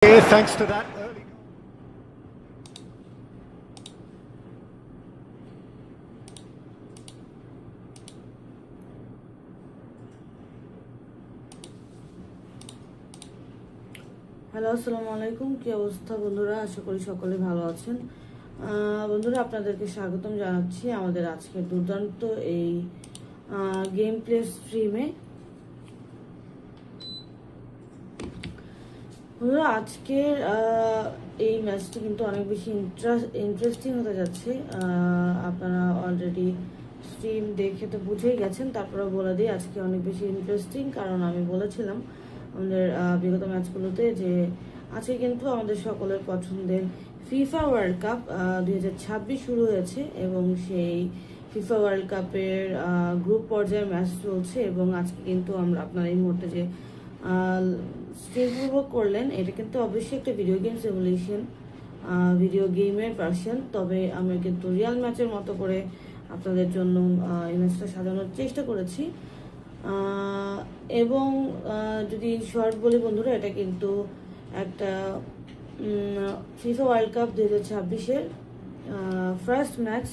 Thanks to that early. Hello, আসসালামু আলাইকুম। কি অবস্থা বন্ধুরা? আশা করি সকলে ভালো আছেন। বন্ধুরা, আপনাদেরকে স্বাগতম জানাচ্ছি আমাদের আজকের দুর্দান্ত এই গেম প্লে স্ট্রিমে। বন্ধুরা, আজকের এই ম্যাচটি কিন্তু অনেক বেশি ইন্টারেস্টিং হতে যাচ্ছে। আপনারা অলরেডি স্ট্রিম দেখে তো বুঝেই গেছেন, তারপরে বলে দিই আজকে অনেক বেশি ইন্টারেস্টিং, কারণ আমি বলেছিলাম আমাদের বিগত ম্যাচগুলোতে যে আজকে কিন্তু আমাদের সকলের পছন্দের ফিফা ওয়ার্ল্ড কাপ 2026 শুরু হয়েছে এবং সেই ফিফা ওয়ার্ল্ড কাপের গ্রুপ পর্যায়ের ম্যাচ চলছে। এবং আজকে কিন্তু আপনারা এই মুহূর্তে যে স্ট্রিম উপভোগ করলেন, এটা কিন্তু অবশ্যই একটা ভিডিও গেম সিমুলেশন, ভিডিও গেমের ভার্সন। তবে আমি কিন্তু রিয়াল ম্যাচের মতো করে আপনাদের জন্য এই ম্যাচটা সাজানোর চেষ্টা করেছি। এবং যদি শর্ট বলি বন্ধুরা, এটা কিন্তু একটা ফিফা ওয়ার্ল্ড কাপ 2026-এর ফার্স্ট ম্যাচ,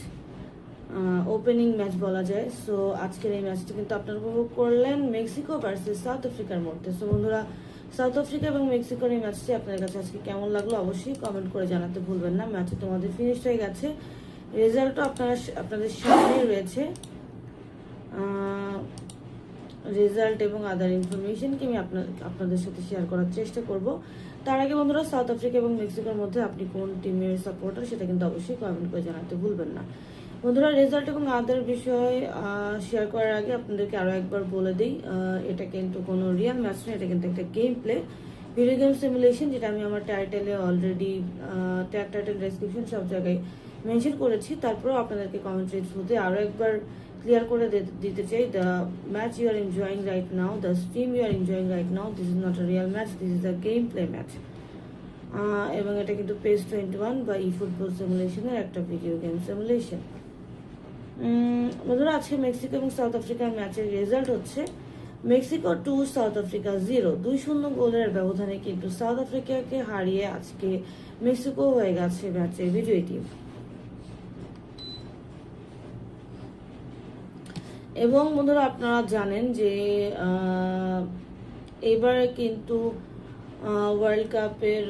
ওপেনিং ম্যাচ বলা যায়। সো আজকের এই ম্যাচটা কিন্তু আপনারা উপভোগ করলেন মেক্সিকো ভার্সেস সাউথ আফ্রিকার মধ্যে। সো বন্ধুরা, সাউথ আফ্রিকা এবং মেক্সিকোর এই ম্যাচটি আপনাদের কাছে আজকে কেমন লাগলো অবশ্যই কমেন্ট করে জানাতে ভুলবেন না। ম্যাচে তোমাদের ফিনিশ হয়ে গেছে, রেজাল্টও আপনাদের সামনেই রয়েছে। রেজাল্ট এবং আদার ইনফরমেশনকে আমি আপনাদের সাথে শেয়ার করার চেষ্টা করব। তার আগে বন্ধুরা, সাউথ আফ্রিকা এবং মেক্সিকোর মধ্যে আপনি কোন টিমের সাপোর্টার সেটা কিন্তু অবশ্যই কমেন্ট করে জানাতে ভুলবেন না। বন্ধুরা, রেজাল্ট এবং আদার বিষয় শেয়ার করার আগে আপনাদেরকে আরও একবার বলে দিই, এটা কিন্তু কোনো রিয়াল ম্যাচ নয়, এটা কিন্তু একটা game play video game simulation, যেটা আমি আমার টাইটেলে অলরেডি টাইটেল ডেসক্রিপশন সব জায়গায় মেনশন করেছি। তারপরেও আপনাদেরকে কমেন্ট্রি থ্রুতে আরও একবার ক্লিয়ার করে দিতে চাই, the match you are enjoying right now, the stream you are enjoying right now, this is not a real match, this is a game play match. এবং এটা কিন্তু পেজ 21 বা ই ফুটবল সিমুলেশনের একটা ভিডিও গেম সিমুলেশন। বন্ধুরা, আজকে Mexico এবং south আফ্রিকার ম্যাচের রেজাল্ট হচ্ছে মেক্সিকো 2, সাউথ আফ্রিকা 0। 2-0 গোলের ব্যবধানে কিন্তু সাউথ আফ্রিকাকে হারিয়ে আজকে মেক্সিকো হয়ে গেছে ম্যাচের বিজয়ী টিম। এবং বন্ধুরা, আপনারা জানেন যে এবার কিন্তু ওয়ার্ল্ড কাপের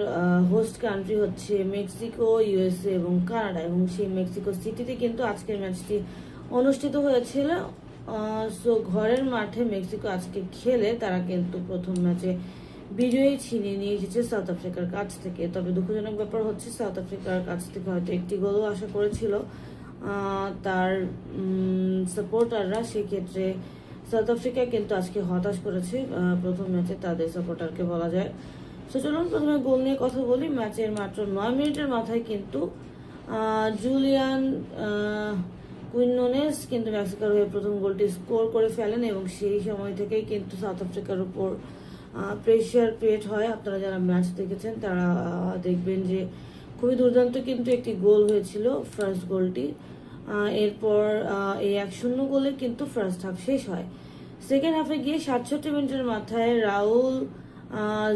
হোস্ট কান্ট্রি হচ্ছে মেক্সিকো, ইউএসএ এবং কানাডা। এবং সেই মেক্সিকো সিটিতে কিন্তু আজকের ম্যাচটি অনুষ্ঠিত হয়েছিল। সো ঘরের মাঠে মেক্সিকো আজকে খেলে তারা কিন্তু প্রথম ম্যাচে বিজয়ী ছিনিয়ে নিয়ে এসেছে সাউথ আফ্রিকার কাছ থেকে। তবে দুঃখজনক ব্যাপার হচ্ছে সাউথ আফ্রিকার কাছ থেকে হয়তো একটি গোলও আশা করেছিল তার সাপোর্টাররা। সেক্ষেত্রে সাউথ আফ্রিকা কিন্তু আজকে হতাশ করেছে প্রথম ম্যাচে তাদের সাপোর্টারকে বলা যায়। সো চলুন প্রথমে গোল নিয়ে কথা বলি। ম্যাচের মাত্র 9 মিনিটের মাথায় কিন্তু জুলিয়ান কুইনোনেস কিন্তু মেক্সিকোর হয়ে প্রথম গোলটি স্কোর করে ফেলেন এবং সেই সময় থেকেই কিন্তু সাউথ আফ্রিকার উপর প্রেশার ক্রিয়েট হয়। আপনারা যারা ম্যাচ দেখেছেন তারা দেখবেন যে খুবই দুর্দান্ত কিন্তু একটি গোল হয়েছিল, ফার্স্ট গোলটি। এরপর এই 1-0 গোলে কিন্তু ফার্স্ট হাফ শেষ হয়। সেকেন্ড হাফে গিয়ে 67 মিনিটের মাথায় রাউল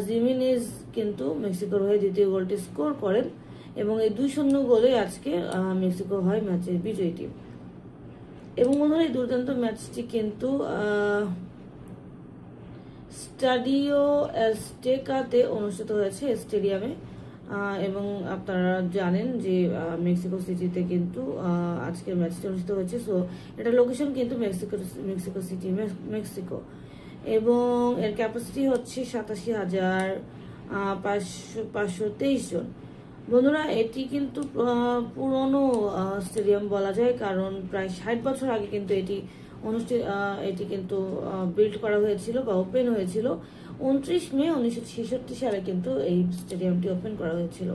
জিমিনেজ কিন্তু মেক্সিকোর হয়ে দ্বিতীয় গোলটি স্কোর করেন এবং এই 2-0 গোলে আজকে মেক্সিকো হয় ম্যাচের বিজয়ী টিম। এবং বন্ধুরা, এই দুর্দান্ত ম্যাচটি কিন্তু স্টাডিও অ্যাজটেকাতে অনুষ্ঠিত হয়েছে, স্টেডিয়ামে। এবং আপনারা জানেন যে মেক্সিকো সিটিতে কিন্তু আজকের ম্যাচটি অনুষ্ঠিত হয়েছে। সো এটা লোকেশন কিন্তু মেক্সিকো সিটি, মেক্সিকো। এবং এর ক্যাপাসিটি হচ্ছে 87,523 জন। বন্ধুরা, এটি কিন্তু পুরনো স্টেডিয়াম বলা যায়, কারণ প্রায় 60 বছর আগে কিন্তু এটি কিন্তু বিল্ড করা হয়েছিল বা ওপেন হয়েছিল। 29 মে 1966 সালে কিন্তু এই স্টেডিয়ামটি ওপেন করা হয়েছিল।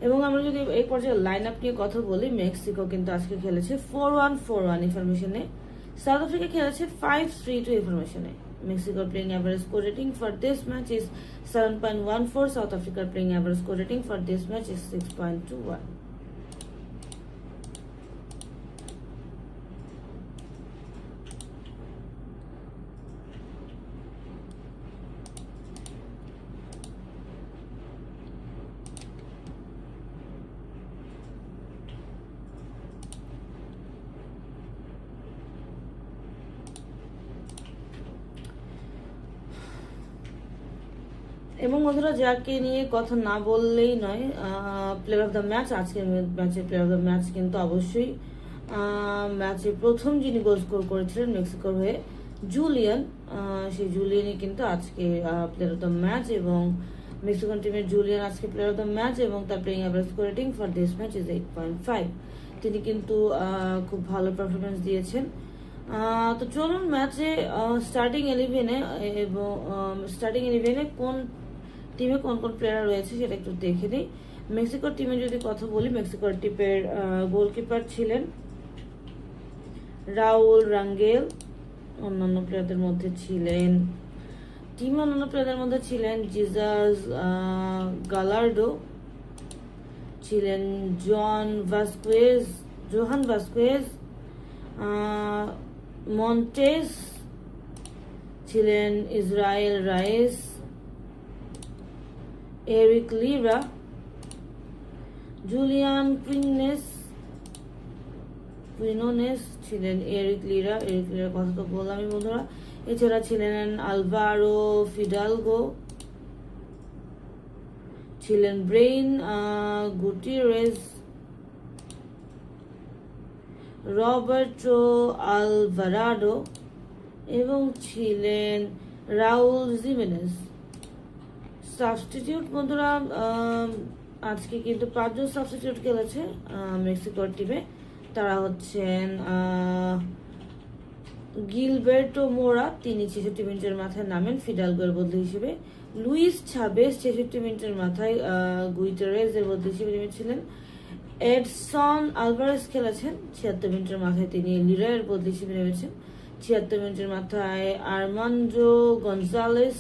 এবং আমরা যদি এই পর্যায়ে লাইন আপ নিয়ে কথা বলি, মেক্সিকো কিন্তু আজকে খেলেছে 4-1-4-1 ইনফরমেশনে, সাউথ আফ্রিকা খেলেছে 5-3-2 ইনফরমেশনে। Mexico playing average score rating for this match is 7.14. South Africa playing average score rating for this match is 6.21. এবং বন্ধুরা যাকে নিয়ে কথা না বললেই নয়, প্লেয়ার অফ দ্য ম্যাচ, আজকের ম্যাচের প্লেয়ার অফ দ্য ম্যাচ কিন্তু অবশ্যই ম্যাচে প্রথম যিনি গোল স্কোর করেছিলেন মেক্সিকোর হয়ে জুলিয়ান, সেই জুলিয়ানই কিন্তু আজকে প্লেয়ার অফ দ্য ম্যাচ। এবং মেক্সিকান টিমের জুলিয়ান আজকে প্লেয়ার অফ দ্য ম্যাচ এবং তার playing average rating for this match is 8.5। তিনি কিন্তু খুব ভালো পারফরমেন্স দিয়েছেন। তো চলুন ম্যাচে স্টার্টিং ইলেভেনে এবং স্টার্টিং ইলেভেনে কোন টিমে কোন কোন প্লেয়ার রয়েছে সেটা একটু দেখে নিই। মেক্সিকোর টিমে যদি কথা বলি, মেক্সিকোর টিমের গোলকিপার ছিলেন রাউল রাঙ্গেল। অন্যান্য প্লেয়ারদের মধ্যে ছিলেন জিজাস গালার্ডো, ছিলেন জোহান ভাস্কুয়েজ, মন্টেস, ছিলেন Israel rice, Eric Lira, Julian কুইনোনেস ছিলেন এরিক লিরার কথা তো বললামই বন্ধুরা। এছাড়া ছিলেন আলভারো ফিডালগো, ছিলেন ব্রেইন গুটিরেজ, রবার্টো আলভারাডো এবং ছিলেন রাউল জিমেনেজ। সাবস্টিটিউট বন্ধুরা, আজকে কিন্তু 5 জন সাবস্টিটিউট খেলেছে মেক্সিকোর টিমে। তারা হচ্ছেন গিলবের্টো মোরা, তিনি 66 মিনিটের মাথায় নামেন ফিডালগোর বদলি হিসেবে। লুইস ছাবেস 66 মিনিটের মাথায় গুইটারেজের বদলি হিসেবে নেমেছিলেন। এডসন আলভারেজ খেলেছেন 76 মিনিটের মাথায়, তিনি লিরার বদলি হিসেবে নেমেছেন। 76 মিনিটের মাথায় আর্মান্ডো গনজালেস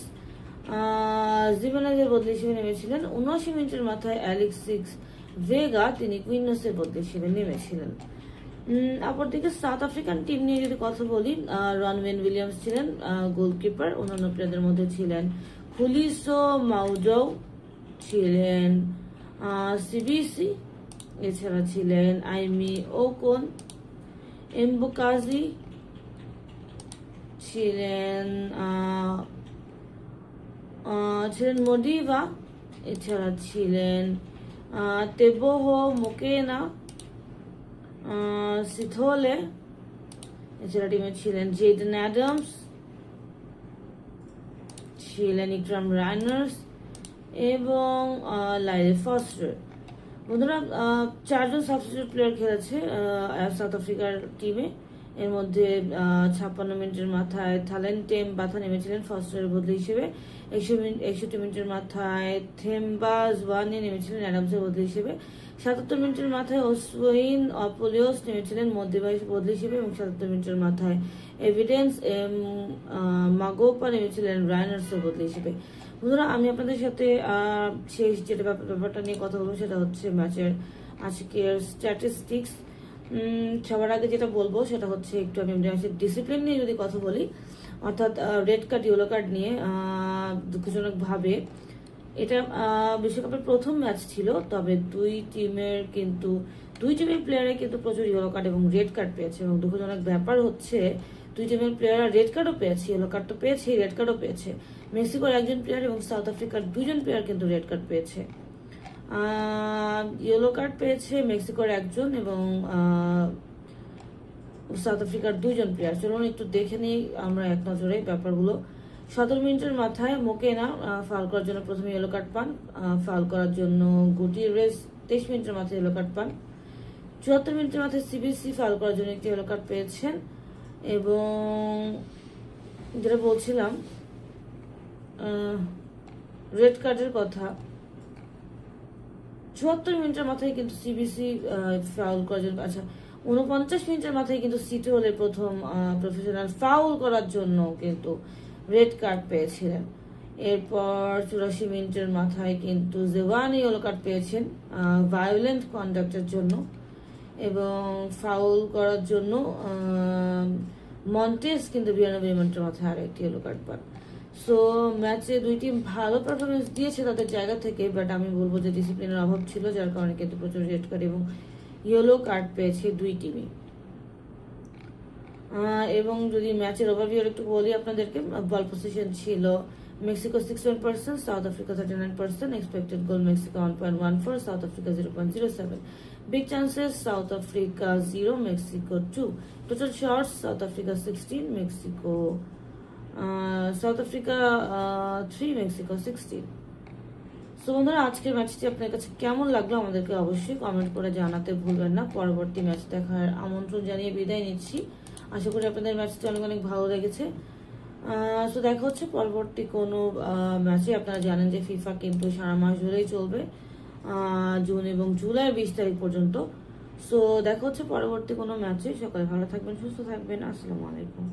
জিমেনেজের বদলি হিসেবে নেমেছিলেন। 79 মিনিটের মাথায় অ্যালেক্সিস ভেগা, তিনি কুইনোসের বদলি হিসেবে নেমেছিলেন। অপরদিকে সাউথ আফ্রিকান টিম নিয়ে যদি কথা বলি, রনওয়েন উইলিয়ামস ছিলেন গোলকিপার। অন্যান্য প্লেয়ারদের মধ্যে ছিলেন খুলিসো মাউডো, ছিলেন সিবিসি, এছাড়া ছিলেন আইমি ওকন, এমবোকাজি, ছিলেন মডিভা, এছাড়া ছিলেন তেবোহো মোকেনা, সিথোলে, এছাড়া টিমে ছিলেন জেডেন অ্যাডামস, ছিলেন ইকরাম রাইনার্স এবং লাইলে ফস্টার। বন্ধুরা, 4 জন সাবস্টিটিউট প্লেয়ার খেলেছে সাউথ আফ্রিকার টিমে। এর মধ্যে 56 মিনিটের মাথায় থালেন্টেম বাথা নেমেছিলেন ফস্টারের বদলি হিসেবে। 61 মিনিটের মাথায় থেম্বা জওয়ানি নেমেছিলেন অ্যাডামসের বদলি হিসেবে। 77 মিনিটের মাথায় ওসওয়িন অপোলিওস নেমেছিলেন মধ্যবাইশ বদলি হিসেবে এবং 77 মিনিটের মাথায় এভিডেন্স মাগোপা নেমেছিলেন রাইনার্সের বদলি হিসেবে। বন্ধুরা, আমি আপনাদের সাথে শেষ যেটা ব্যাপারটা নিয়ে কথা বলবো সেটা হচ্ছে ম্যাচের আজকের স্ট্যাটিস্টিক্স। সবার আগে যেটা বলবো সেটা হচ্ছে একটু আমি ম্যাচের ডিসিপ্লিন নিয়ে যদি কথা বলি, অর্থাৎ রেড কার্ড ইয়েলো কার্ড নিয়ে। দুঃখজনকভাবে এটা বিশ্বকাপের প্রথম ম্যাচ ছিল, তবে দুই টিমের প্লেয়ারে কিন্তু প্রচুর ইয়েলো কার্ড এবং রেড কার্ড পেয়েছে। এবং দুঃখজনক ব্যাপার হচ্ছে দুই টিমের প্লেয়াররা রেড কার্ডও পেয়েছে, ইয়েলো কার্ড তো পেয়েছে, রেড কার্ডও পেয়েছে। মেক্সিকোর 1 জন প্লেয়ার এবং সাউথ আফ্রিকার 2 জন প্লেয়ার কিন্তু রেড কার্ড পেয়েছে। ইয়েলো কার্ড পেয়েছে মেক্সিকোর 1 জন এবং সাউথ আফ্রিকার 2 জন প্লেয়ার। চলুন একটু দেখে নিই আমরা এক নজরে ব্যাপারগুলো। 17 মিনিটের মাথায় মোকেনা ফাউল করার জন্য প্রথমে ইয়েলো কার্ড পান। ফাউল করার জন্য গুটিরেজ 23 মিনিটের মাথায় ইয়েলো কার্ড পান। 74 মিনিটের মাথায় সিবিসি ফাউল করার জন্য একটি ইয়েলো কার্ড পেয়েছেন। এবং যেটা বলছিলাম রেড কার্ডের কথা, 74 মিনিটের মাথায় কিন্তু সিবিসি ফাউল করার জন্য, 49 মিনিটের মাথায় কিন্তু সিটোলে প্রথম প্রফেশনাল ফাউল করার জন্য কিন্তু রেড কার্ড পেয়েছিলেন। এরপর 84 মিনিটের মাথায় কিন্তু জেওয়ানি ইয়েলো কার্ড পেয়েছেন ভায়োলেন্ট কন্ডাক্টের জন্য। এবং ফাউল করার জন্য মন্টেস কিন্তু 92 মিনিটের মাথায় আরেকটি ইয়েলো কার্ড পান। সো ম্যাচে দুই টিম ভালো পারফরমেন্স দিয়েছে তাদের জায়গা থেকে, বাট আমি বলবো যে ডিসিপ্লিনের অভাব ছিল, যার কারণে কিন্তু প্রচুর রেড কার্ড এবং ইয়েলো কার্ড পেয়েছে দুই টিমই। এবং যদি ম্যাচের ওভারভিউ একটু বলি আপনাদেরকে, বল পজিশন ছিল Mexico 61%, South Africa 39%, expected goal Mexico 1.14, South Africa 0.07. Big chances South Africa 0, Mexico 2. Total shots South Africa 16, Mexico South Africa 3, Mexico 16. So বন্ধুরা, আজকের ম্যাচটি আপনার কাছে কেমন লাগলো আমাদেরকে অবশ্যই কমেন্ট করে জানাতে ভুলবেন না। পরবর্তী ম্যাচ দেখার আমন্ত্রণ জানিয়ে বিদায় নিচ্ছি। আশা করি আপনাদের ম্যাচটি অনেক অনেক ভালো লেগেছে। সো দেখা হচ্ছে পরবর্তী কোনো ম্যাচে। আপনারা জানেন যে ফিফা কিন্তু সারা মাস ধরেই চলবে, জুন এবং জুলাই 20 তারিখ পর্যন্ত। সো দেখা হচ্ছে পরবর্তী কোনো ম্যাচে। সকালে ভালো থাকবেন, সুস্থ থাকবেন। আসসালামু আলাইকুম।